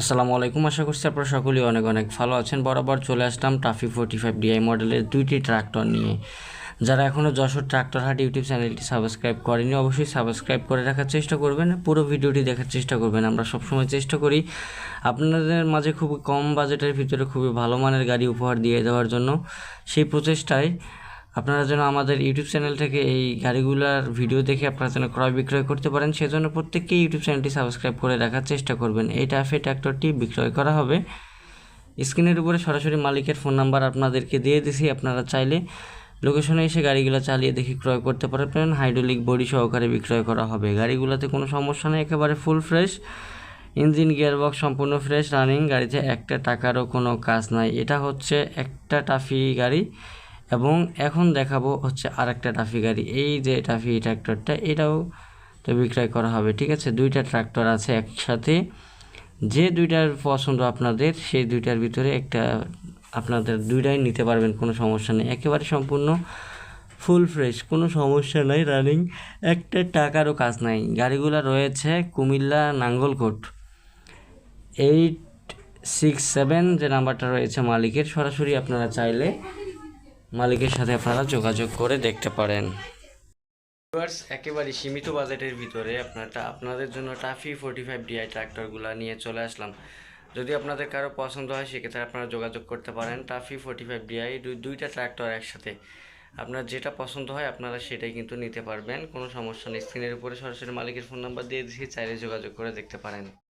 আসসালামু আলাইকুম। আশা করছি আপনারা সকলেই অনেক অনেক ভালো আছেন। বরাবর চলে আসলাম টাফি 45 ডিআই মডেলের দুইটি ট্রাক্টর নিয়ে। যারা এখনও যশোর ট্রাক্টর হাট ইউটিউব চ্যানেলটি সাবস্ক্রাইব করেনি অবশ্যই সাবস্ক্রাইব করে রাখার চেষ্টা করবেন, পুরো ভিডিওটি দেখার চেষ্টা করবেন। আমরা সবসময় চেষ্টা করি আপনাদের মাঝে খুবই কম বাজেটের ভিতরে খুবই ভালো মানের গাড়ি উপহার দিয়ে দেওয়ার জন্য। সেই প্রচেষ্টায় আপনারা যেন আমাদের ইউটিউব চ্যানেল থেকে এই গাড়িগুলোর ভিডিও দেখে আপনারা যেন ক্রয় বিক্রয় করতে পারেন, সেজন্য প্রত্যেককেই ইউটিউব চ্যানেলটি সাবস্ক্রাইব করে রাখার চেষ্টা করবেন। এই টাফে ট্র্যাক্টরটি বিক্রয় করা হবে। স্ক্রিনের উপরে সরাসরি মালিকের ফোন নাম্বার আপনাদেরকে দিয়ে দিছি, আপনারা চাইলে লোকেশনে এসে গাড়িগুলো চালিয়ে দেখে ক্রয় করতে পারবেন। হাইড্রোলিক বডি সহকারে বিক্রয় করা হবে। গাড়িগুলোতে কোনো সমস্যা নেই, একেবারে ফুল ফ্রেশ, ইঞ্জিন গিয়ারবক্স সম্পূর্ণ ফ্রেশ রানিং। গাড়িতে একটা টাকারও কোনো কাজ নাই। এটা হচ্ছে একটা টাফি গাড়ি এবং এখন দেখাবো হচ্ছে আরেকটা টাফি গাড়ি। এই যে টাফি ট্র্যাক্টরটা, এটাও তো বিক্রয় করা হবে। ঠিক আছে, দুইটা ট্রাক্টর আছে একসাথে। যে দুইটার পছন্দ আপনাদের, সেই দুইটার ভিতরে একটা আপনাদের দুইটাই নিতে পারবেন, কোনো সমস্যা নেই। একেবারে সম্পূর্ণ ফুল ফ্রেশ, কোনো সমস্যা নাই, রানিং, একটা টাকারও কাজ নাই। গাড়িগুলো রয়েছে কুমিল্লা নাঙ্গলকোট 867 যে নাম্বারটা রয়েছে মালিকের। সরাসরি আপনারা চাইলে মালিকের সাথে আপনারা যোগাযোগ করে দেখতে পারেন। একেবারে সীমিত বাজেটের ভিতরে আপনাদের জন্য টাফি 45 ডিআই ট্রাক্টরগুলো নিয়ে চলে আসলাম। যদি আপনাদের কারো পছন্দ হয় সেক্ষেত্রে আপনারা যোগাযোগ করতে পারেন। টাফি 45 ডিআই দুইটা ট্রাক্টর একসাথে, আপনার যেটা পছন্দ হয় আপনারা সেটাই কিন্তু নিতে পারবেন, কোনো সমস্যা নেই। স্ক্রিনের উপরে সরাসরি মালিকের ফোন নাম্বার দিয়ে দিচ্ছি, চাইলে যোগাযোগ করে দেখতে পারেন।